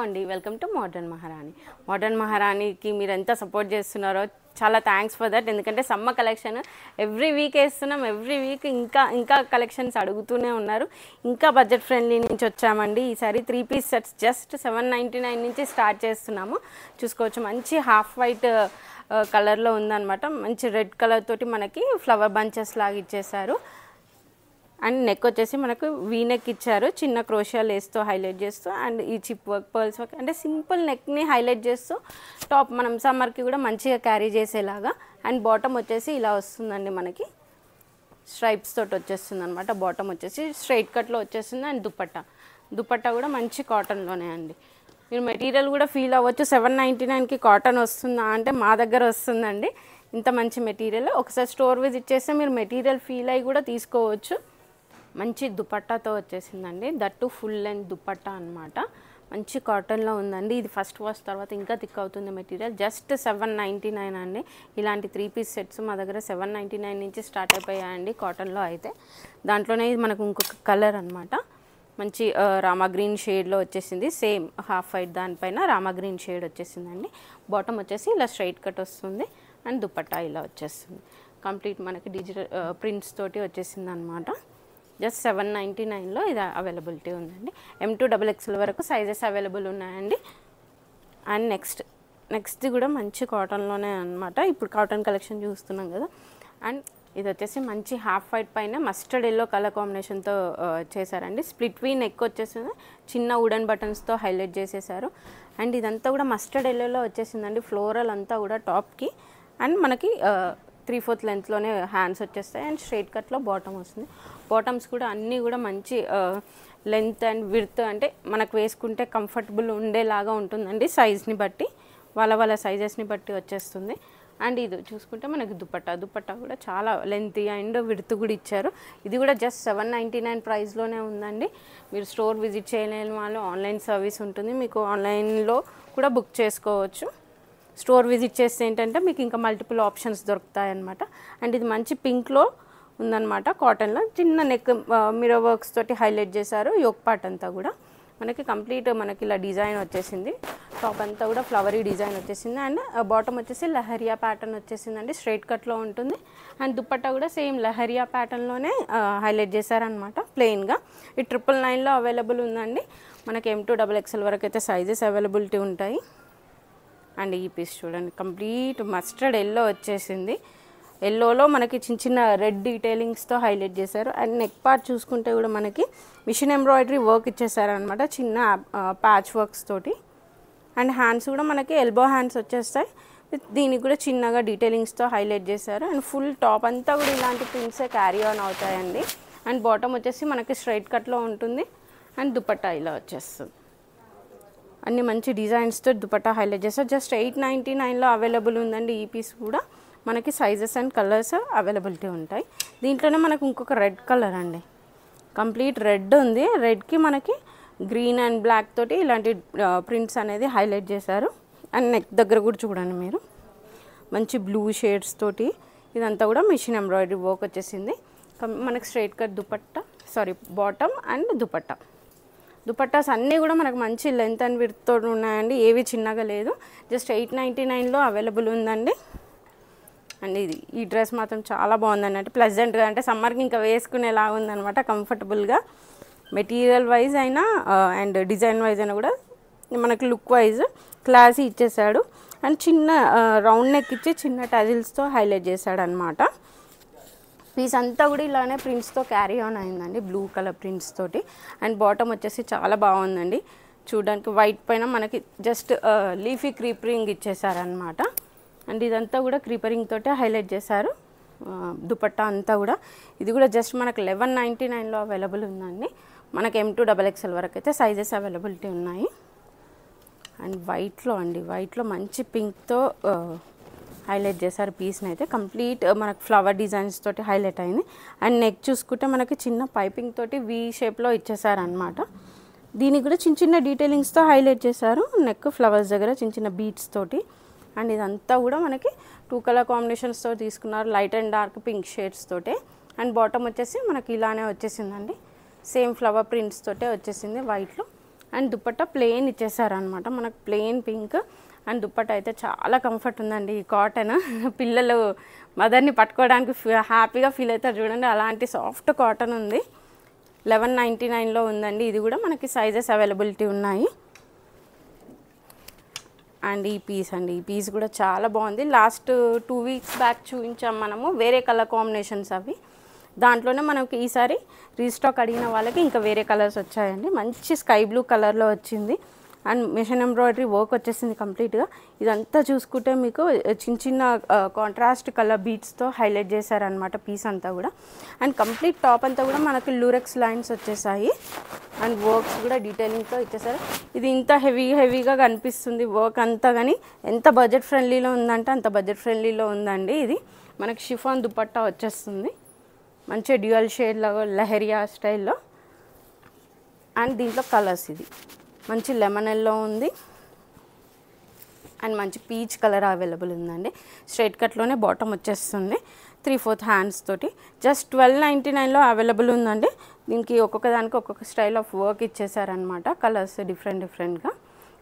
అండి welcome to modern మహారాణి. Modern మహారాణికి మీరు ఎంత సపోర్ట్ చేస్తున్నారో చాలా థ్యాంక్స్ ఫర్ దట్. ఎందుకంటే సమ్మర్ కలెక్షన్ ఎవ్రీ వీక్ వేస్తున్నాం, ఎవ్రీ వీక్ ఇంకా కలెక్షన్స్ అడుగుతూనే ఉన్నారు. ఇంకా బడ్జెట్ ఫ్రెండ్లీ నుంచి వచ్చామండి. ఈసారి 3 పీస్ సెట్స్ జస్ట్ 799 నుంచి స్టార్ట్ చేస్తున్నాము. చూసుకోవచ్చు, మంచి హాఫ్ వైట్ కలర్లో ఉందన్నమాట. మంచి రెడ్ కలర్ తోటి మనకి ఫ్లవర్ బంచెస్ లాగా ఇచ్చేసారు. అండ్ నెక్ వచ్చేసి మనకు వీ నెక్ ఇచ్చారు, చిన్న క్రోషియా లేస్తో హైలైట్ చేస్తూ. అండ్ ఈ చిప్ వర్క్, పర్ల్స్ వర్క్, అంటే సింపుల్ నెక్ని హైలైట్ చేస్తూ టాప్ మనం సమ్మర్కి కూడా మంచిగా క్యారీ చేసేలాగా. అండ్ బాటమ్ వచ్చేసి ఇలా వస్తుందండి, మనకి స్ట్రైప్స్ తోటి వచ్చేస్తుంది అనమాట. బాటమ్ వచ్చేసి స్ట్రైట్ కట్లో వచ్చేస్తుంది. అండ్ దుపట్టా కూడా మంచి కాటన్లోనే అండి. మీరు మెటీరియల్ కూడా ఫీల్ అవ్వచ్చు, 799కి కాటన్ వస్తుందా అంటే మా దగ్గర వస్తుందండి. ఇంత మంచి మెటీరియల్ ఒకసారి స్టోర్ విజిట్ చేస్తే మీరు మెటీరియల్ ఫీల్ అయ్యి కూడా తీసుకోవచ్చు. మంచి దుపట్టాతో వచ్చేసిందండి, దట్టు ఫుల్ లెంత్ దుపట్టా అనమాట. మంచి కాటన్లో ఉందండి. ఇది ఫస్ట్ వాష్ తర్వాత ఇంకా థిక్ అవుతుంది మెటీరియల్. జస్ట్ 799 అండి. ఇలాంటి 3 పీస్ సెట్స్ మా దగ్గర 799 నుంచి స్టార్ట్ అయిపోయాయండి కాటన్లో అయితే. దాంట్లోనే ఇది మనకు ఇంకొక కలర్ అనమాట. మంచి రామా గ్రీన్ షేడ్లో వచ్చేసింది. సేమ్ హాఫ్ వైట్ దానిపైన రామా గ్రీన్ షేడ్ వచ్చేసిందండి. బాటమ్ వచ్చేసి ఇలా స్ట్రైట్ కట్ వస్తుంది. అండ్ దుపట్టా ఇలా వచ్చేస్తుంది. కంప్లీట్ మనకి డిజిటల్ ప్రింట్స్ తోటి వచ్చేసింది అనమాట. జస్ట్ 799లో ఇది అవైలబిలిటీ ఉందండి. M2XXL వరకు సైజెస్ అవైలబుల్ ఉన్నాయండి. అండ్ నెక్స్ట్ కూడా మంచి కాటన్లోనే అనమాట. ఇప్పుడు కాటన్ కలెక్షన్ చూస్తున్నాం కదా. అండ్ ఇది వచ్చేసి మంచి హాఫ్ వైట్ పైన మస్టర్డ్ ఎల్లో కలర్ కాంబినేషన్తో చేశారండి. స్ప్లిట్ వీ నెక్ వచ్చేసింది, చిన్న వుడెన్ బటన్స్తో హైలైట్ చేసేసారు. అండ్ ఇదంతా కూడా మస్టర్డ్ ఎల్లోలో వచ్చేసిందండి, ఫ్లోరల్ అంతా కూడా టాప్కి. అండ్ మనకి 3/4 లెంత్లోనే హ్యాండ్స్ వచ్చేస్తాయి. అండ్ స్ట్రైట్ కట్లో బాటమ్ వస్తుంది. బాటమ్స్ కూడా అన్నీ కూడా మంచి లెంత్ అండ్ విడ్త్, అంటే మనకు వేసుకుంటే కంఫర్టబుల్ ఉండేలాగా ఉంటుందండి. సైజ్ని బట్టి వాళ్ళ సైజెస్ని బట్టి వచ్చేస్తుంది. అండ్ ఇది చూసుకుంటే మనకి దుపట్టా కూడా చాలా లెంత్ అండ్ విడ్త్ కూడా ఇచ్చారు. ఇది కూడా జస్ట్ 799 ప్రైస్లోనే ఉందండి. మీరు స్టోర్ విజిట్ చేయలేని వాళ్ళు ఆన్లైన్ సర్వీస్ ఉంటుంది, మీకు ఆన్లైన్లో కూడా బుక్ చేసుకోవచ్చు. స్టోర్ విజిట్ చేస్తే ఏంటంటే మీకు ఇంకా మల్టిపుల్ ఆప్షన్స్ దొరుకుతాయి అన్నమాట. అండ్ ఇది మంచి పింక్లో ఉందన్నమాట, కాటన్లో. చిన్న నెక్ మిరర్ వర్క్స్ తోటి హైలైట్ చేశారు. యోక్ పార్ట్ అంతా కూడా మనకి కంప్లీట్ మనకి ఇలా డిజైన్ వచ్చేసింది. టాప్ అంతా కూడా ఫ్లవరీ డిజైన్ వచ్చేసింది. అండ్ బాటమ్ వచ్చేసి లహరియా ప్యాటర్న్ వచ్చేసిందండి, స్ట్రైట్ కట్లో ఉంటుంది. అండ్ దుపట్టా కూడా సేమ్ లహరియా ప్యాటర్న్లోనే హైలైట్ చేశారనమాట ప్లెయిన్గా. ఈ 999లో అవైలబుల్ ఉందండి. మనకి M2XXL వరకు అయితే సైజెస్ అవైలబిలిటీ ఉంటాయి. అండ్ ఈ పీస్ చూడండి, కంప్లీట్ మస్టర్డ్ ఎల్లో వచ్చేసింది. ఎల్లోలో మనకి చిన్న రెడ్ డీటెయిలింగ్స్తో హైలైట్ చేశారు. అండ్ నెక్ పార్ట్ చూసుకుంటే కూడా మనకి మిషన్ ఎంబ్రాయిడరీ వర్క్ ఇచ్చేసారనమాట, చిన్న ప్యాచ్ వర్క్స్ తోటి. అండ్ హ్యాండ్స్ కూడా మనకి ఎల్బో హ్యాండ్స్ వచ్చేస్తాయి. దీనికి కూడా చిన్నగా డీటెయిలింగ్స్తో హైలైట్ చేశారు. అండ్ ఫుల్ టాప్ అంతా కూడా ఇలాంటి ప్రింట్సే క్యారీ ఆన్ అవుతాయండి. అండ్ బాటమ్ వచ్చేసి మనకి స్ట్రైట్ కట్లో ఉంటుంది. అండ్ దుపట్టా ఇలా వచ్చేస్తుంది. అన్ని మంచి డిజైన్స్తో దుపట్టా హైలైట్ చేస్తారు. జస్ట్ 899లో అవైలబుల్ ఉందండి. ఈ పీస్ కూడా మనకి సైజెస్ అండ్ కలర్స్ అవైలబిలిటీ ఉంటాయి. దీంట్లోనే మనకు ఇంకొక రెడ్ కలర్ అండి, కంప్లీట్ రెడ్ ఉంది. రెడ్కి మనకి గ్రీన్ అండ్ బ్లాక్ తోటి ఇలాంటి ప్రింట్స్ అనేది హైలైట్ చేశారు. అండ్ నెక్ దగ్గర కూడా చూడండి మీరు, మంచి బ్లూ షేడ్స్ తోటి ఇదంతా కూడా మిషన్ ఎంబ్రాయిడరీ వర్క్ వచ్చేసింది. మనకి straight cut bottom and dupattas అన్నీ కూడా మనకు మంచి లెంత్ అండ్ విడ్త్ తోటి ఉన్నాయండి. ఏవి చిన్నగా లేదు. జస్ట్ 899లో అవైలబుల్ ఉందండి. అండ్ ఈ డ్రెస్ మాత్రం చాలా బాగుందండి, అంటే ప్లెజెంట్గా, అంటే సమ్మర్కి ఇంకా వేసుకునేలా ఉందన్నమాట. కంఫర్టబుల్గా మెటీరియల్ వైజ్ అయినా అండ్ డిజైన్ వైజ్ అయినా కూడా మనకి లుక్ వైజ్ క్లాసీ ఇచ్చేసాడు. అండ్ చిన్న రౌండ్ నెక్ ఇచ్చి చిన్న టజిల్స్తో హైలైట్ చేశాడు అనమాట. పీస్ అంతా కూడా ఇలానే ప్రింట్స్తో క్యారీ ఆన్ అయిందండి, బ్లూ కలర్ ప్రింట్స్ తోటి. అండ్ బాటమ్ వచ్చేసి చాలా బాగుందండి చూడడానికి. వైట్ పైన మనకి జస్ట్ లీఫీ క్రీపరింగ్ ఇచ్చేసారనమాట. అండ్ ఇదంతా కూడా క్రీపరింగ్ తోటే హైలైట్ చేశారు దుపట్టా అంతా కూడా. ఇది కూడా జస్ట్ మనకు 1199లో అవైలబుల్ ఉందండి. మనకి M2XXL వరకు అయితే సైజెస్ అవైలబిలిటీ ఉన్నాయి. అండ్ వైట్లో మంచి పింక్తో హైలైట్ చేశారు పీస్ని అయితే. కంప్లీట్ మనకు ఫ్లవర్ డిజైన్స్ తోటి హైలైట్ అయింది. అండ్ నెక్ చూసుకుంటే మనకి చిన్న పైపింగ్ తోటి వీ షేప్లో ఇచ్చేసారనమాట. దీనికి కూడా చిన్న డీటెయిలింగ్స్తో హైలైట్ చేశారు. నెక్ ఫ్లవర్స్ దగ్గర చిన్న బీట్స్ తోటి. అండ్ ఇదంతా కూడా మనకి 2 కలర్ కాంబినేషన్స్తో తీసుకున్నారు, light and dark pink shades తోటే. అండ్ బాటమ్ వచ్చేసి మనకి ఇలానే వచ్చేసిందండి, సేమ్ ఫ్లవర్ ప్రింట్స్ తోటే వచ్చేసింది వైట్లో. అండ్ దుపట్టా ప్లెయిన్ ఇచ్చేసారనమాట మనకు, ప్లెయిన్ పింక్. అండ్ దుపట్టా అయితే చాలా కంఫర్ట్ ఉందండి. ఈ కాటన్ పిల్లలు మదర్ని పట్టుకోవడానికి హ్యాపీగా ఫీల్ అవుతారు చూడండి, అలాంటి సాఫ్ట్ కాటన్ ఉంది. 1199లో ఉందండి. ఇది కూడా మనకి సైజెస్ అవైలబిలిటీ ఉన్నాయి. అండ్ ఈ పీస్ అండి, ఈ పీస్ కూడా చాలా బాగుంది. లాస్ట్ 2 వీక్స్ బ్యాక్ చూపించాం మనము, వేరే కలర్ కాంబినేషన్స్ అవి. దాంట్లోనే మనకి ఈసారి రీస్టాక్ అడిగిన వాళ్ళకి ఇంకా వేరే కలర్స్ వచ్చాయండి. మంచి స్కై బ్లూ కలర్లో వచ్చింది. అండ్ మిషన్ ఎంబ్రాయిడరీ వర్క్ వచ్చేసింది కంప్లీట్గా. ఇదంతా చూసుకుంటే మీకు చిన్న చిన్న కాంట్రాస్ట్ కలర్ బీట్స్తో హైలైట్ చేశారనమాట పీస్ అంతా కూడా. అండ్ కంప్లీట్ టాప్ అంతా కూడా మనకి లూరెక్స్ లైన్స్ వచ్చేసాయి. అండ్ వర్క్స్ కూడా డీటెయిలింగ్తో ఇచ్చేసారు. ఇది ఇంత హెవీగా కనిపిస్తుంది వర్క్ అంతా, కానీ ఎంత బడ్జెట్ ఫ్రెండ్లీలో ఉందంటే అంత బడ్జెట్ ఫ్రెండ్లీలో ఉందండి. ఇది మనకి షిఫాన్ దుపట్టా వచ్చేస్తుంది, మంచి డ్యూయల్ షేడ్ లాగా లహరియా స్టైల్లో. అండ్ దీంట్లో కలర్స్, ఇది మంచి లెమన్ ఎల్లో ఉంది అండ్ మంచి పీచ్ కలర్ అవైలబుల్ ఉందండి. స్ట్రైట్ కట్లోనే బాటమ్ వచ్చేస్తుంది 3/4 హ్యాండ్స్ తోటి. జస్ట్ 1299లో అవైలబుల్ ఉందండి. దీనికి ఒక్కొక్క దానికి ఒక్కొక్క స్టైల్ ఆఫ్ వర్క్ ఇచ్చేసారనమాట, కలర్స్ డిఫరెంట్గా.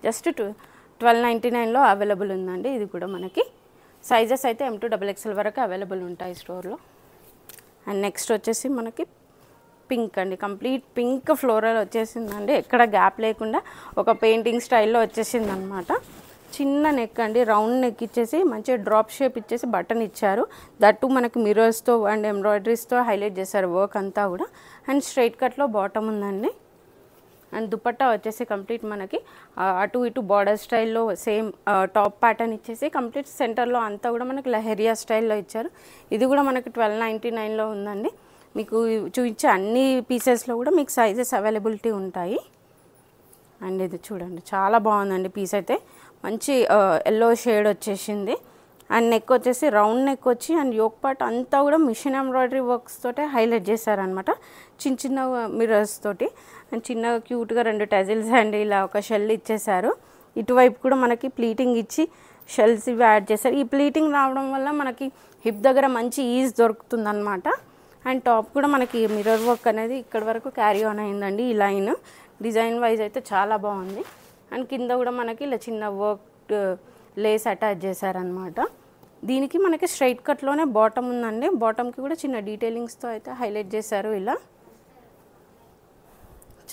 జస్ట్ 1299లో అవైలబుల్ ఉందండి. ఇది కూడా మనకి సైజెస్ అయితే M to XXL వరకు అవైలబుల్ ఉంటాయి స్టోర్లో. అండ్ నెక్స్ట్ వచ్చేసి మనకి పింక్ అండి, కంప్లీట్ పింక్ ఫ్లోరల్ వచ్చేసిందండి. ఎక్కడ గ్యాప్ లేకుండా ఒక పెయింటింగ్ స్టైల్లో వచ్చేసింది అనమాట. చిన్న నెక్ అండి, రౌండ్ నెక్ ఇచ్చేసి మంచిగా డ్రాప్ షేప్ ఇచ్చేసి బటన్ ఇచ్చారు. దట్టు మనకి మిర్రర్స్తో అండ్ ఎంబ్రాయిడరీస్తో హైలైట్ చేశారు వర్క్ అంతా కూడా. అండ్ స్ట్రైట్ కట్లో బాటమ్ ఉందండి. అండ్ దుపట్టా వచ్చేసి కంప్లీట్ మనకి అటు ఇటు బార్డర్ స్టైల్లో సేమ్ టాప్ ప్యాటర్న్ ఇచ్చేసి కంప్లీట్ సెంటర్లో అంతా కూడా మనకి లహరియా స్టైల్లో ఇచ్చారు. ఇది కూడా మనకి 1299లో ఉందండి. మీకు చూపించే అన్ని పీసెస్లో కూడా మీకు సైజెస్ అవైలబిలిటీ ఉంటాయి. అండ్ ఇది చూడండి చాలా బాగుందండి పీస్ అయితే, మంచి ఎల్లో షేడ్ వచ్చేసింది. అండ్ నెక్ వచ్చేసి రౌండ్ నెక్ వచ్చి అండ్ యోక్ పార్ట్ అంతా కూడా మిషన్ ఎంబ్రాయిడరీ వర్క్స్ తోటే హైలైట్ చేశారనమాట, చిన్న మిర్రర్స్ తోటి. అండ్ చిన్నగా క్యూట్గా 2 టజిల్స్ అండ్ ఇలా ఒక షెల్ ఇచ్చేసారు. ఇటువైపు కూడా మనకి ప్లీటింగ్ ఇచ్చి షెల్స్ ఇవి యాడ్ చేశారు. ఈ ప్లీటింగ్ రావడం వల్ల మనకి హిప్ దగ్గర మంచి ఈజ్ దొరుకుతుందన్నమాట. అండ్ టాప్ కూడా మనకి మిర్రర్ వర్క్ అనేది ఇక్కడ వరకు క్యారీ ఆన్ అయిందండి. ఈ లైన్ డిజైన్ వైజ్ అయితే చాలా బాగుంది. అండ్ కింద కూడా మనకి ఇలా చిన్న వర్క్ లేస్ అటాచ్ చేశారనమాట. దీనికి మనకి స్ట్రైట్ కట్లోనే బాటమ్ ఉందండి. బాటమ్కి కూడా చిన్న డీటెయిలింగ్స్తో అయితే హైలైట్ చేశారు. ఇలా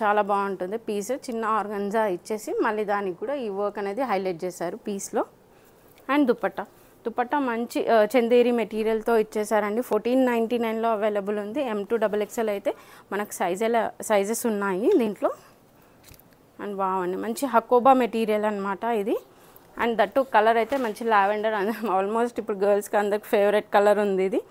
చాలా బాగుంటుంది పీస్. చిన్న ఆర్గన్జా ఇచ్చేసి మళ్ళీ దానికి కూడా ఈ వర్క్ అనేది హైలైట్ చేశారు పీస్లో. అండ్ దుపట్టా మంచి చందేరి మెటీరియల్తో ఇచ్చేసారండి. 1499లో అవైలబుల్ ఉంది. M to XXL అయితే మనకు సైజెస్ ఉన్నాయి దీంట్లో. అండ్ బాగుంది, మంచి హకోబా మెటీరియల్ అనమాట ఇది. అండ్ దట్టు కలర్ అయితే మంచి లావెండర్, ఆల్మోస్ట్ ఇప్పుడు గర్ల్స్కి అందరికి ఫేవరెట్ కలర్ ఉంది ఇది.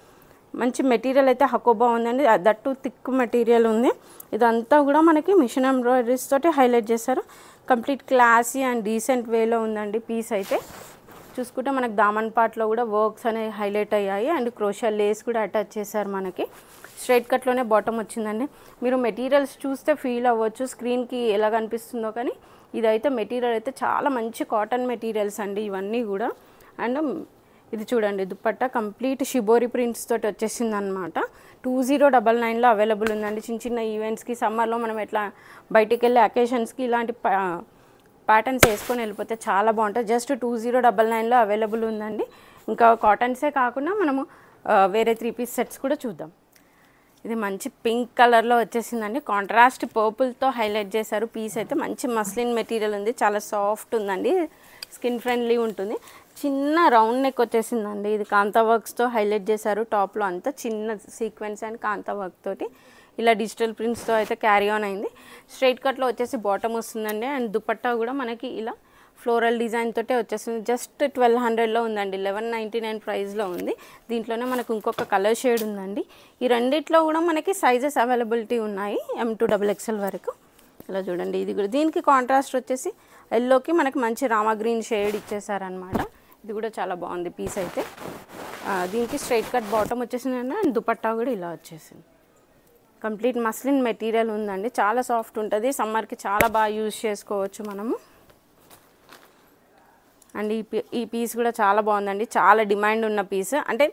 మంచి మెటీరియల్ అయితే హకోబా ఉందండి, దట్టు థిక్ మెటీరియల్ ఉంది. ఇదంతా కూడా మనకి మిషన్ ఎంబ్రాయిడరీస్ తోటి హైలైట్ చేశారు. కంప్లీట్ క్లాసీ అండ్ డీసెంట్ వేలో ఉందండి పీస్ అయితే. చూసుకుంటే మనకు దామన్ పార్ట్లో కూడా వర్క్స్ అనేవి హైలైట్ అయ్యాయి. అండ్ క్రోషియా లేస్ కూడా అటాచ్ చేశారు మనకి. స్ట్రైట్ కట్లోనే బాటమ్ వచ్చిందండి. మీరు మెటీరియల్స్ చూస్తే ఫీల్ అవ్వచ్చు స్క్రీన్కి ఎలా కనిపిస్తుందో, కానీ ఇదైతే మెటీరియల్ అయితే చాలా మంచి కాటన్ మెటీరియల్స్ అండి ఇవన్నీ కూడా. అండ్ ఇది చూడండి దుపట్టా కంప్లీట్ షిబోరి ప్రింట్స్ తోటి వచ్చేసింది అనమాట. 2099లో అవైలబుల్ ఉందండి. చిన్న ఈవెంట్స్కి సమ్మర్లో మనం ఎట్లా బయటికి వెళ్ళే అకేషన్స్కి ఇలాంటి ప్యాటర్న్స్ వేసుకొని వెళ్ళిపోతే చాలా బాగుంటుంది. జస్ట్ 2099లో అవైలబుల్ ఉందండి. ఇంకా కాటన్సే కాకుండా మనము వేరే 3 పీస్ సెట్స్ కూడా చూద్దాం. ఇది మంచి పింక్ కలర్లో వచ్చేసిందండి. కాంట్రాస్ట్ పర్పుల్తో హైలైట్ చేశారు. పీస్ అయితే మంచి మస్లిన్ మెటీరియల్ ఉంది, చాలా సాఫ్ట్ ఉందండి, స్కిన్ ఫ్రెండ్లీ ఉంటుంది. చిన్న రౌండ్ నెక్ వచ్చేసిందండి. ఇది కాంతా వర్క్స్తో హైలైట్ చేశారు. టాప్లో అంతా చిన్న సీక్వెన్స్ అండ్ కాంతా వర్క్ తోటి ఇలా డిజిటల్ ప్రింట్స్తో అయితే క్యారీ ఆన్ అయింది. స్ట్రైట్ కట్లో వచ్చేసి బాటమ్ వస్తుందండి. అండ్ దుపట్టా కూడా మనకి ఇలా ఫ్లోరల్ డిజైన్ తోటే వచ్చేస్తుంది. జస్ట్ 1200లో ఉందండి, 1199 ప్రైస్లో ఉంది. దీంట్లోనే మనకు ఇంకొక కలర్ షేడ్ ఉందండి. ఈ రెండిట్లో కూడా మనకి సైజెస్ అవైలబిలిటీ ఉన్నాయి M to XXL వరకు. ఇలా చూడండి ఇది కూడా, దీనికి కాంట్రాస్ట్ వచ్చేసి ఎల్లోకి మనకి మంచి రామా గ్రీన్ షేడ్ ఇచ్చేసారనమాట. ఇది కూడా చాలా బాగుంది పీస్ అయితే. దీనికి స్ట్రైట్ కట్ బాటమ్ వచ్చేసిందండి. అండ్ దుపట్టా కూడా ఇలా వచ్చేసింది. కంప్లీట్ మస్లిన్ మెటీరియల్ ఉందండి, చాలా సాఫ్ట్ ఉంటుంది, సమ్మర్కి చాలా బాగా యూజ్ చేసుకోవచ్చు మనము. అండ్ ఈ పీస్ కూడా చాలా బాగుందండి, చాలా డిమాండ్ ఉన్న పీస్. అంటే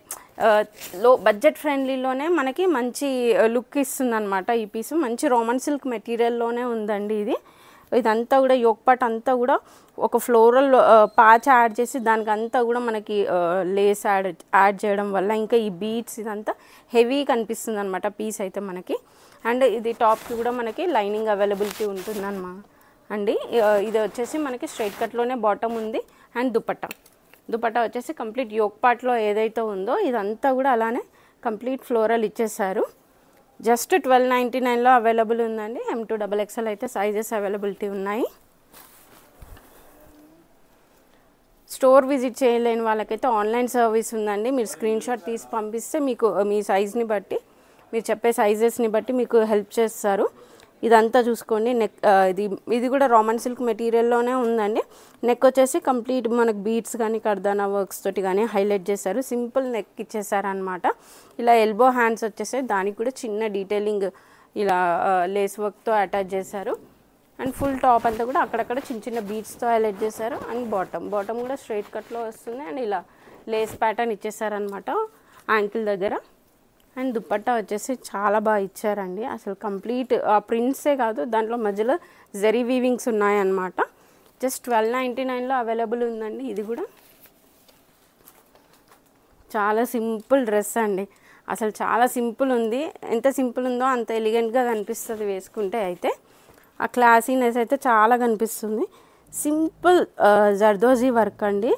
లో బడ్జెట్ ఫ్రెండ్లీలోనే మనకి మంచి లుక్ ఇస్తుంది అనమాట ఈ పీస్. మంచి రోమన్ సిల్క్ మెటీరియల్లోనే ఉందండి ఇది. ఇదంతా కూడా యోక్ పార్ట్ అంతా కూడా ఒక ఫ్లోరల్ పాచ్ యాడ్ చేసి దానికి అంతా కూడా మనకి లేస్ యాడ్ చేయడం వల్ల ఇంకా ఈ బీడ్స్ ఇదంతా హెవీ కనిపిస్తుంది అనమాట పీస్ అయితే మనకి. అండ్ ఇది టాప్కి కూడా మనకి లైనింగ్ అవైలబిలిటీ ఉంటుందన్నమాట అండి. ఇది వచ్చేసి మనకి స్ట్రైట్ కట్లోనే బాటమ్ ఉంది. అండ్ దుపట్టా వచ్చేసి కంప్లీట్ యోక్ పార్ట్లో ఏదైతే ఉందో ఇదంతా కూడా అలానే కంప్లీట్ ఫ్లోరల్ ఇచ్చేసారు. జస్ట్ 1299లో అవైలబుల్ ఉందండి. M2XXL అయితే సైజెస్ అవైలబిలిటీ ఉన్నాయి. స్టోర్ విజిట్ చేయలేని వాళ్ళకైతే ఆన్లైన్ సర్వీస్ ఉందండి. మీరు స్క్రీన్ షాట్ తీసి పంపిస్తే మీకు మీ సైజ్ని బట్టి మీరు చెప్పే సైజెస్ని బట్టి మీకు హెల్ప్ చేస్తారు. ఇదంతా చూసుకోండి. నెక్ ఇది కూడా రామన్ సిల్క్ మెటీరియల్లోనే ఉందండి. నెక్ వచ్చేసి కంప్లీట్ మనకు బీడ్స్ కానీ కర్దానా వర్క్స్ తోటి కానీ హైలైట్ చేశారు. సింపుల్ నెక్ ఇచ్చేసారనమాట. ఇలా ఎల్బో హ్యాండ్స్ వచ్చేసి దానికి కూడా చిన్న డీటెయిలింగ్ ఇలా లేస్ వర్క్తో అటాచ్ చేశారు. అండ్ ఫుల్ టాప్ అంతా కూడా అక్కడక్కడ చిన్న చిన్న బీడ్స్తో హైలైట్ చేశారు. అండ్ బాటమ్ కూడా స్ట్రైట్ కట్లో వస్తుంది. అండ్ ఇలా లేస్ ప్యాటర్న్ ఇచ్చేసారనమాట యాంకిల్ దగ్గర. అండ్ దుపట్టా వచ్చేసి చాలా బాగా ఇచ్చారండి. అసలు కంప్లీట్ ప్రింట్సే కాదు దాంట్లో మధ్యలో జరీ వీవింగ్స్ ఉన్నాయన్నమాట. జస్ట్ 1299లో అవైలబుల్ ఉందండి. ఇది కూడా చాలా సింపుల్ డ్రెస్ అండి. అసలు చాలా సింపుల్ ఉంది. ఎంత సింపుల్ ఉందో అంత ఎలిగెంట్గా కనిపిస్తుంది వేసుకుంటే. అయితే ఆ క్లాసీనెస్ అయితే చాలా కనిపిస్తుంది. సింపుల్ జర్దోజీ వర్క్ అండి.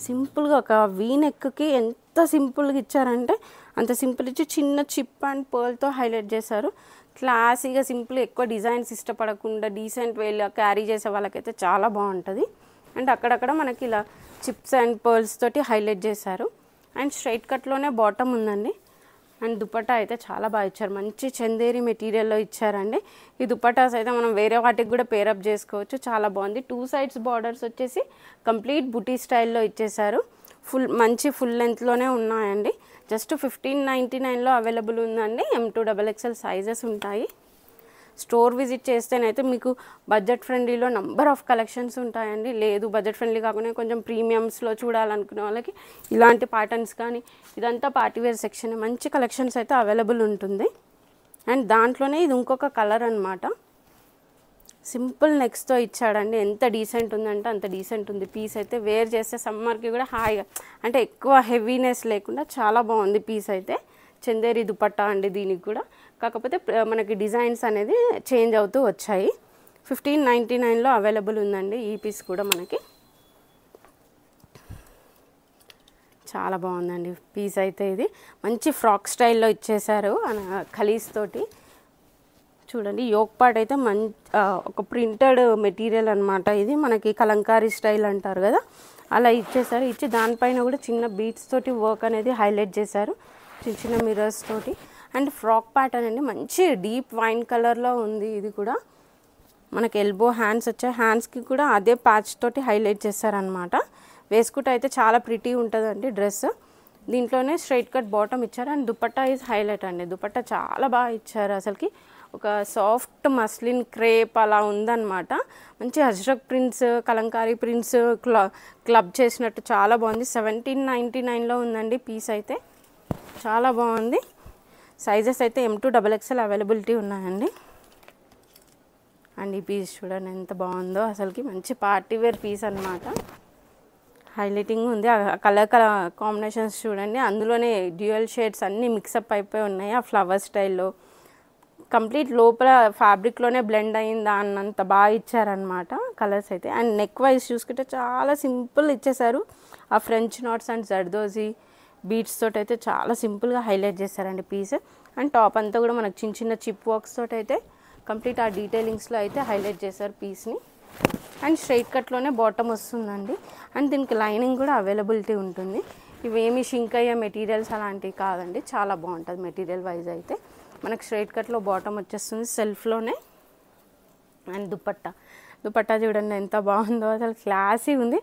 సింపుల్గా ఒక వీ నెక్కి ఎంత సింపుల్గా ఇచ్చారంటే అంత సింపుల్ ఇచ్చి చిన్న చిప్ అండ్ పర్ల్తో హైలైట్ చేశారు. క్లాసీగా సింపుల్ ఎక్కువ డిజైన్స్ ఇష్టపడకుండా డీసెంట్ వేలో క్యారీ చేసే వాళ్ళకైతే చాలా బాగుంటుంది. అండ్ అక్కడక్కడ మనకి ఇలా చిప్స్ అండ్ పర్ల్స్ తోటి హైలైట్ చేశారు. అండ్ స్ట్రైట్ కట్లోనే బాటమ్ ఉందండి. అండ్ దుపట్టా అయితే చాలా బాగా ఇచ్చారు. మంచి చందేరి మెటీరియల్లో ఇచ్చారండి. ఈ దుపట్టాస్ అయితే మనం వేరే వాటికి కూడా పేరప్ చేసుకోవచ్చు. చాలా బాగుంది. 2 సైడ్స్ బార్డర్స్ వచ్చేసి కంప్లీట్ బుటీ స్టైల్లో ఇచ్చేసారు. మంచి ఫుల్ లెంత్లోనే ఉన్నాయండి. జస్ట్ 1599లో అవైలబుల్ ఉందండి. M2XXL సైజెస్ ఉంటాయి. స్టోర్ విజిట్ చేస్తేనైతే మీకు బడ్జెట్ ఫ్రెండ్లీలో నంబర్ ఆఫ్ కలెక్షన్స్ ఉంటాయండి. లేదు బడ్జెట్ ఫ్రెండ్లీ కాకుండా కొంచెం ప్రీమియమ్స్లో చూడాలనుకునే వాళ్ళకి ఇలాంటి ప్యాటర్న్స్ కానీ ఇదంతా పార్టీవేర్ సెక్షన్ మంచి కలెక్షన్స్ అయితే అవైలబుల్ ఉంటుంది. అండ్ దాంట్లోనే ఇది ఇంకొక కలర్ అనమాట. సింపుల్ నెక్స్ట్తో ఇచ్చాడండి. ఎంత డీసెంట్ ఉందంటే అంత డీసెంట్ ఉంది. పీస్ అయితే వేర్ చేస్తే సమ్మర్కి కూడా హాయిగా అంటే ఎక్కువ హెవీనెస్ లేకుండా చాలా బాగుంది పీస్ అయితే. చందేరి దుపట్టా అండి దీనికి కూడా. కాకపోతే మనకి డిజైన్స్ అనేది చేంజ్ అవుతూ వచ్చాయి. 1599లో అవైలబుల్ ఉందండి ఈ పీస్ కూడా మనకి. చాలా బాగుందండి పీస్ అయితే. ఇది మంచి ఫ్రాక్ స్టైల్లో ఇచ్చేసారు ఖలీస్ తోటి. చూడండి యోక్ పార్ట్ అయితే ఒక ప్రింటెడ్ మెటీరియల్ అనమాట. ఇది మనకి కలంకారీ స్టైల్ అంటారు కదా అలా ఇచ్చేసారు. ఇచ్చి దానిపైన కూడా చిన్న బీట్స్ తోటి వర్క్ అనేది హైలైట్ చేశారు. చిన్న చిన్న మిర్రర్స్ తోటి. అండ్ ఫ్రాక్ ప్యాటర్న్ అండి మంచి డీప్ వైన్ కలర్లో ఉంది. ఇది కూడా మనకి ఎల్బో హ్యాండ్స్ వచ్చాయి. హ్యాండ్స్కి కూడా అదే ప్యాచ్ తోటి హైలైట్ చేశారనమాట. వేసుకుంటే అయితే చాలా ప్రిటీ ఉంటుందండి డ్రెస్. దీంట్లోనే స్ట్రైట్ కట్ బాటమ్ ఇచ్చారు. అండ్ దుపట్టా ఈజ్ హైలైట్ అండి. దుపట్టా చాలా బాగా ఇచ్చారు. అసలుకి ఒక సాఫ్ట్ మస్లిన్ క్రేప్ అలా ఉందన్నమాట. మంచి Ajrakh prints Kalamkari prints club చేసినట్టు చాలా బాగుంది. 1799లో ఉందండి పీస్ అయితే. చాలా బాగుంది. సైజెస్ అయితే M2XXL అవైలబిలిటీ ఉన్నాయండి. అండ్ ఈ పీస్ చూడండి ఎంత బాగుందో అసలుకి. మంచి పార్టీవేర్ పీస్ అనమాట. హైలైటింగ్ ఉంది. కలర్ కాంబినేషన్స్ చూడండి. అందులోనే డ్యూయల్ షేడ్స్ అన్నీ మిక్సప్ అయిపోయి ఉన్నాయి ఆ ఫ్లవర్ స్టైల్లో. కంప్లీట్ లోపల ఫ్యాబ్రిక్లోనే బ్లెండ్ అయిందా అన్నంత బాగా ఇచ్చారనమాట కలర్స్ అయితే. అండ్ నెక్ వైజ్ చూసుకుంటే చాలా సింపుల్ ఇచ్చేసారు. ఆ French knots and zardozi beads తోటి అయితే చాలా సింపుల్గా హైలైట్ చేశారండి పీస్. అండ్ టాప్ అంతా కూడా మనకు చిన్న చిన్న చిప్ వర్క్స్ తోటి అయితే కంప్లీట్ ఆ డీటెయిలింగ్స్లో అయితే హైలైట్ చేశారు పీస్ని. అండ్ స్ట్రైట్ కట్లోనే బాటమ్ వస్తుందండి. అండ్ దీనికి లైనింగ్ కూడా అవైలబిలిటీ ఉంటుంది. ఇవేమి షింక్ అయ్యే మెటీరియల్స్ అలాంటివి కాదండి. చాలా బాగుంటుంది మెటీరియల్ వైజ్ అయితే. మనకు స్ట్రైట్ కట్లో బాటమ్ వచ్చేస్తుంది సెల్ఫ్లోనే. అండ్ దుపట్టా చూడండి ఎంత బాగుందో అసలు. క్లాసీ ఉంది.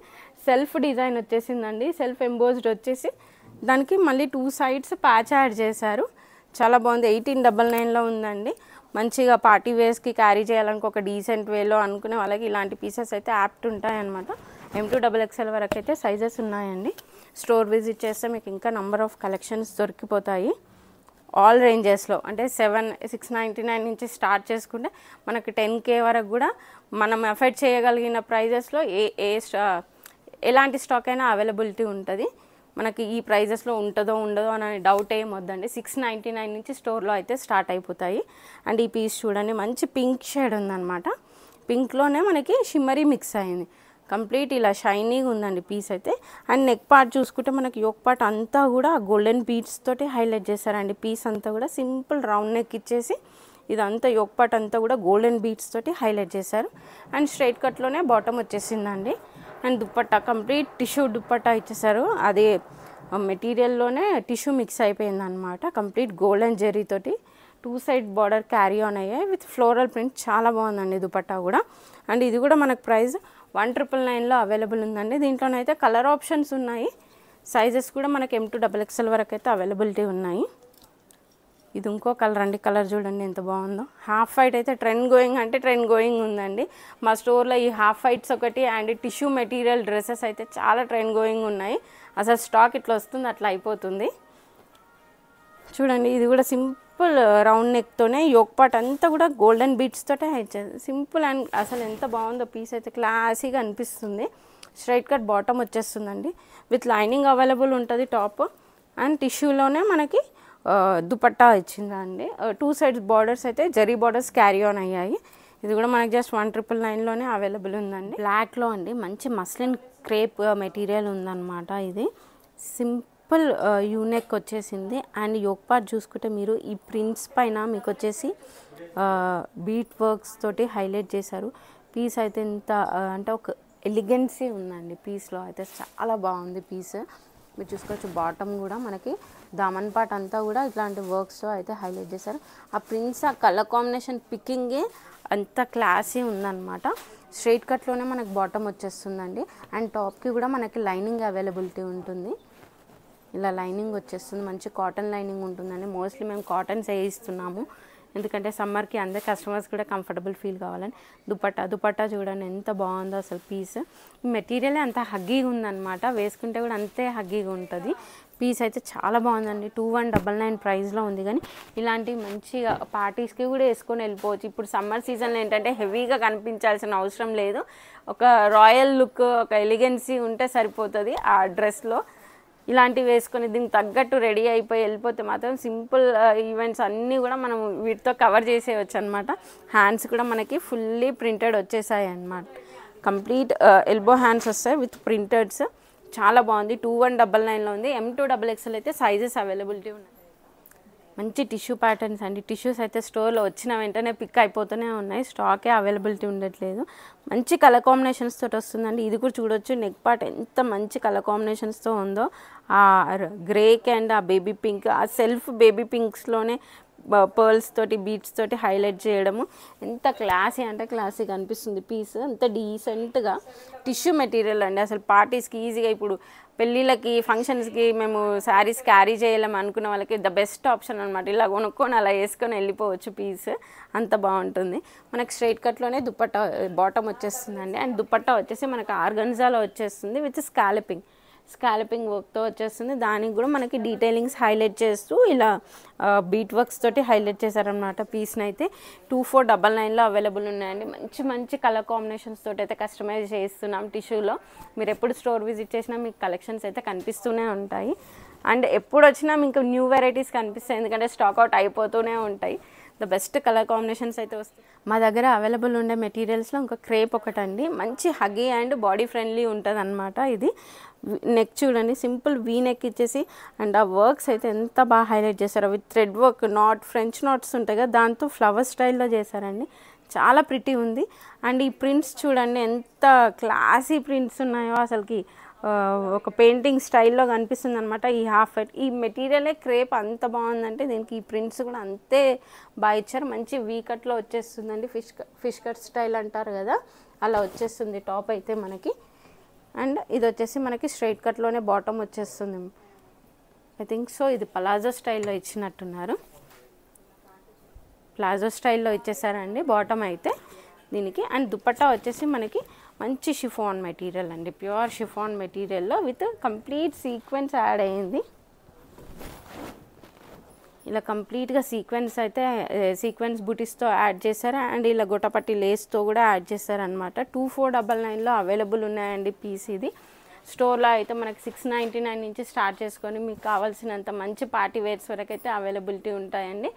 సెల్ఫ్ డిజైన్ వచ్చేసిందండి. సెల్ఫ్ ఎంబోజ్డ్ వచ్చేసి దానికి మళ్ళీ 2 సైడ్స్ ప్యాచ్ యాడ్ చేశారు. చాలా బాగుంది. 1899లో ఉందండి. మంచిగా పార్టీ వేర్స్కి క్యారీ చేయాలనుకో ఒక డీసెంట్ వేలో అనుకునే వాళ్ళకి ఇలాంటి పీసెస్ అయితే యాప్ట్ ఉంటాయన్నమాట. M2XXL వరకు అయితే సైజెస్ ఉన్నాయండి. స్టోర్ విజిట్ చేస్తే మీకు ఇంకా నంబర్ ఆఫ్ కలెక్షన్స్ దొరికిపోతాయి. ఆల్ రేంజెస్లో అంటే 699 నుంచి స్టార్ట్ చేసుకుంటే మనకి 10K వరకు కూడా మనం అఫోర్డ్ చేయగలిగిన ప్రైజెస్లో ఎలాంటి స్టాక్ అయినా అవైలబిలిటీ ఉంటుంది. మనకి ఈ ప్రైజెస్లో ఉంటుందో ఉండదో అనే డౌట్ ఏం వద్దండి. 699 నుంచి స్టోర్లో అయితే స్టార్ట్ అయిపోతాయి. అండ్ ఈ పీస్ చూడండి, మంచి పింక్ షేడ్ ఉందన్నమాట. పింక్లోనే మనకి షిమ్మరీ మిక్స్ అయింది. కంప్లీట్ ఇలా షైనీగా ఉందండి పీస్ అయితే. అండ్ నెక్ పార్ట్ చూసుకుంటే మనకి యోక్ పార్ట్ అంతా కూడా గోల్డెన్ బీడ్స్ తోటి హైలైట్ చేశారండి. పీస్ అంతా కూడా సింపుల్ రౌండ్ నెక్ ఇచ్చేసి ఇదంతా యోక్ పార్ట్ అంతా కూడా గోల్డెన్ బీడ్స్ తోటి హైలైట్ చేశారు. అండ్ స్ట్రైట్ కట్లోనే బాటమ్ వచ్చేసిందండి. And dupatta complete tissue dupatta ఇచ్చేసారు. అదే మెటీరియల్లోనే టిష్యూ మిక్స్ అయిపోయిందనమాట. కంప్లీట్ గోల్డెన్ జెరీ తోటి 2 సైడ్ బార్డర్ క్యారీ ఆన్ అయ్యాయి విత్ ఫ్లోరల్ ప్రింట్. చాలా బాగుందండి దుపట్టా కూడా. అండ్ ఇది కూడా మనకు ప్రైస్ 1999లో అవైలబుల్ ఉందండి. దీంట్లోనైతే కలర్ ఆప్షన్స్ ఉన్నాయి. సైజెస్ కూడా మనకి M to XXL వరకు అయితే అవైలబిలిటీ ఉన్నాయి. ఇది ఇంకో కలర్ అండి. కలర్ చూడండి ఎంత బాగుందో. హాఫ్ వైట్ అయితే ట్రెండ్ గోయింగ్ ఉందండి. మా స్టోర్లో ఈ హాఫ్ వైట్స్ ఒకటి అండ్ టిష్యూ మెటీరియల్ డ్రెస్సెస్ అయితే చాలా ట్రెండ్ గోయింగ్ ఉన్నాయి. అసలు స్టాక్ ఇట్లా వస్తుంది అట్లా అయిపోతుంది. చూడండి ఇది కూడా సింపుల్ రౌండ్ నెక్తోనే యోక్ పార్ట్ అంతా కూడా గోల్డెన్ బీడ్స్ తోటే సింపుల్ అండ్ అసలు ఎంత బాగుందో పీస్ అయితే క్లాసీగా అనిపిస్తుంది. స్ట్రైట్ కట్ బాటమ్ వచ్చేస్తుందండి. విత్ లైనింగ్ అవైలబుల్ ఉంటుంది టాప్. అండ్ టిష్యూలోనే మనకి దుపట్టా ఇచ్చిందండి. 2 సైడ్స్ బార్డర్స్ అయితే జరీ బార్డర్స్ క్యారీ ఆన్ అయ్యాయి. ఇది కూడా మనకి జస్ట్ 1999లోనే అవైలబుల్ ఉందండి. బ్లాక్లో అండి మంచి మస్లిన్ క్రేప్ మెటీరియల్ ఉందన్నమాట. ఇది సింపుల్ యూనెక్ వచ్చేసింది. అండ్ యోక్ పార్ట్ చూసుకుంటే మీరు ఈ ప్రింట్స్ పైన మీకు వచ్చేసి బీట్ వర్క్స్ తోటి హైలైట్ చేశారు. పీస్ అయితే ఎంత అంటే ఒక ఎలిగెన్సీ ఉందండి పీస్లో అయితే. చాలా బాగుంది పీస్. మీరు చూసుకోవచ్చు బాటమ్ కూడా మనకి దామన్ పార్ట్ అంతా కూడా ఇట్లాంటి వర్క్స్తో అయితే హైలైట్ చేశారు. ఆ ప్రింట్స్ ఆ కలర్ కాంబినేషన్ పికింగే అంత క్లాసీ ఉందన్నమాట. స్ట్రైట్ కట్లోనే మనకి బాటమ్ వచ్చేస్తుందండి. అండ్ టాప్కి కూడా మనకి లైనింగ్ అవైలబిలిటీ ఉంటుంది. ఇలా లైనింగ్ వచ్చేస్తుంది. మంచి కాటన్ లైనింగ్ ఉంటుందండి. మోస్ట్లీ మేము కాటన్స్ వేయిస్తున్నాము, ఎందుకంటే సమ్మర్కి అందరు కస్టమర్స్ కూడా కంఫర్టబుల్ ఫీల్ కావాలని. దుపట్టా చూడండి ఎంత బాగుందో అసలు పీస్. ఈ మెటీరియల్ అంత హగ్గీగా ఉందన్నమాట. వేసుకుంటే కూడా అంతే హగ్గీగా ఉంటుంది. పీస్ అయితే చాలా బాగుందండి. 2199 ప్రైస్లో ఉంది. కానీ ఇలాంటి మంచిగా పార్టీస్కి కూడా వేసుకొని వెళ్ళిపోవచ్చు. ఇప్పుడు సమ్మర్ సీజన్లో ఏంటంటే హెవీగా కనిపించాల్సిన అవసరం లేదు. ఒక రాయల్ లుక్, ఒక ఎలిగెన్సీ ఉంటే సరిపోతుంది ఆ డ్రెస్లో. ఇలాంటివి వేసుకొని దీనికి తగ్గట్టు రెడీ అయిపోయి వెళ్ళిపోతే మాత్రం సింపుల్ ఈవెంట్స్ అన్నీ కూడా మనం వీటితో కవర్ చేసేయచ్చు అనమాట. హ్యాండ్స్ కూడా మనకి ఫుల్లీ ప్రింటెడ్ వచ్చేసాయి అన్నమాట. కంప్లీట్ ఎల్బో హ్యాండ్స్ వస్తాయి విత్ ప్రింటెడ్స్. చాలా బాగుంది. 2199లో ఉంది. M to XXL అయితే సైజెస్ అవైలబిలిటీ ఉన్నాయి. మంచి టిష్యూ ప్యాటర్న్స్ అండి. టిష్యూస్ అయితే స్టోర్లో వచ్చిన వెంటనే పిక్ అయిపోతూనే ఉన్నాయి. స్టాకే అవైలబిలిటీ ఉండట్లేదు. మంచి కలర్ కాంబినేషన్స్ తోటి వస్తుందండి. ఇది కూడా చూడొచ్చు నెక్ పార్ట్ ఎంత మంచి కలర్ కాంబినేషన్స్తో ఉందో. ఆ గ్రేక్ అండ్ ఆ బేబీ పింక్, ఆ సెల్ఫ్ బేబీ పింక్స్లోనే పర్ల్స్ తోటి బీడ్స్ తోటి హైలైట్ చేయడము ఎంత క్లాసీ అంటే క్లాసీగా అనిపిస్తుంది పీస్. అంత డీసెంట్గా టిష్యూ మెటీరియల్ అండి. అసలు పార్టీస్కి ఈజీగా ఇప్పుడు పెళ్ళిళ్ళకి ఫంక్షన్స్కి మేము శారీస్ క్యారీ చేయలేము అనుకున్న వాళ్ళకి ద బెస్ట్ ఆప్షన్ అనమాట. ఇలా కొనుక్కొని అలా వేసుకొని వెళ్ళిపోవచ్చు. పీస్ అంత బాగుంటుంది. మనకి స్ట్రైట్ కట్లోనే దుపట్టా బాటమ్ వచ్చేస్తుందండి. అండ్ దుపట్టా వచ్చేసి మనకి ఆర్గన్జాలో వచ్చేస్తుంది విత్ స్కాలపింగ్ వర్క్తో వచ్చేస్తుంది. దానికి కూడా మనకి డీటెయిలింగ్స్ హైలైట్ చేస్తూ ఇలా బీట్ వర్క్స్ తోటి హైలైట్ చేశారనమాట. పీస్ని అయితే 2499లో అవైలబుల్ ఉన్నాయండి. మంచి కలర్ కాంబినేషన్స్ తోటి అయితే కస్టమైజ్ చేస్తున్నాం టిష్యూలో. మీరు ఎప్పుడు స్టోర్ విజిట్ చేసినా మీకు కలెక్షన్స్ అయితే కనిపిస్తూనే ఉంటాయి. అండ్ ఎప్పుడు వచ్చినా మీకు న్యూ వెరైటీస్ కనిపిస్తాయి, ఎందుకంటే స్టాక్ అవుట్ అయిపోతూనే ఉంటాయి. ద బెస్ట్ కలర్ కాంబినేషన్స్ అయితే వస్తాయి. మా దగ్గర అవైలబుల్ ఉండే మెటీరియల్స్లో ఇంకా క్రేప్ ఒకటండి. మంచి హగ్గీ అండ్ బాడీ ఫ్రెండ్లీ ఉంటుంది అనమాట. ఇది నెక్ చూడండి సింపుల్ వీ నెక్ ఇచ్చేసి అండ్ ఆ వర్క్స్ అయితే ఎంత బాగా హైలైట్ చేశారో. With thread work, French NATS ఉంటాయి కదా, దాంతో ఫ్లవర్ స్టైల్లో చేశారండి. చాలా ప్రిటీ ఉంది. అండ్ ఈ ప్రింట్స్ చూడండి ఎంత క్లాసీ ప్రింట్స్ ఉన్నాయో. అసలుకి ఒక పెయింటింగ్ స్టైల్లో కనిపిస్తుంది అనమాట. ఈ హాఫ్ వైట్ ఈ మెటీరియలే క్రేప్ అంత బాగుందంటే దీనికి ఈ ప్రింట్స్ కూడా అంతే బాగా ఇచ్చారు. మంచి వీ కట్లో వచ్చేస్తుందండి. ఫిష్ కట్ స్టైల్ అంటారు కదా, అలా వచ్చేస్తుంది టాప్ అయితే మనకి. అండ్ ఇది వచ్చేసి మనకి స్ట్రైట్ కట్లోనే బాటమ్ వచ్చేస్తుంది. ఐ థింక్ సో ఇది పలాజో స్టైల్లో ఇచ్చినట్టున్నారు. ప్లాజో స్టైల్లో ఇచ్చేసారండి బాటమ్ అయితే దీనికి. అండ్ దుపట్టా వచ్చేసి మనకి మంచి షిఫాన్ మెటీరియల్ అండి. ప్యూర్ షిఫాన్ మెటీరియల్లో విత్ కంప్లీట్ సీక్వెన్స్ యాడ్ అయ్యింది. ఇలా కంప్లీట్గా సీక్వెన్స్ బుటీస్తో యాడ్ చేశారు అండ్ ఇలా గొట్టపట్టి లేస్తో కూడా యాడ్ చేశారనమాట. 2499లో అవైలబుల్ ఉన్నాయండి పీస్. ఇది స్టోర్లో అయితే మనకి 699 నుంచి స్టార్ట్ చేసుకొని మీకు కావాల్సినంత మంచి పార్టీ వేర్స్ వరకు అయితే అవైలబిలిటీ ఉంటాయండి.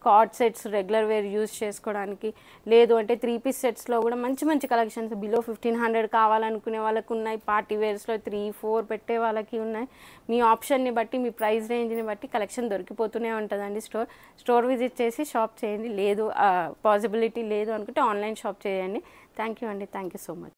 Coord sets regular wear use చేసుకోవడానికి, లేదు అంటే 3 పీస్ సెట్స్లో కూడా మంచి మంచి కలెక్షన్స్ బిలో 1500 కావాలనుకునే వాళ్ళకి ఉన్నాయి. పార్టీ వేర్స్లో 3-4 పెట్టే వాళ్ళకి ఉన్నాయి. మీ ఆప్షన్ని బట్టి, మీ ప్రైస్ రేంజ్ని బట్టి కలెక్షన్ దొరికిపోతూనే ఉంటుందండి. స్టోర్ విజిట్ చేసి షాప్ చేయండి. లేదు పాసిబిలిటీ లేదు అనుకుంటే ఆన్లైన్ షాప్ చేయండి. థ్యాంక్ యూ అండి. Thank you so much.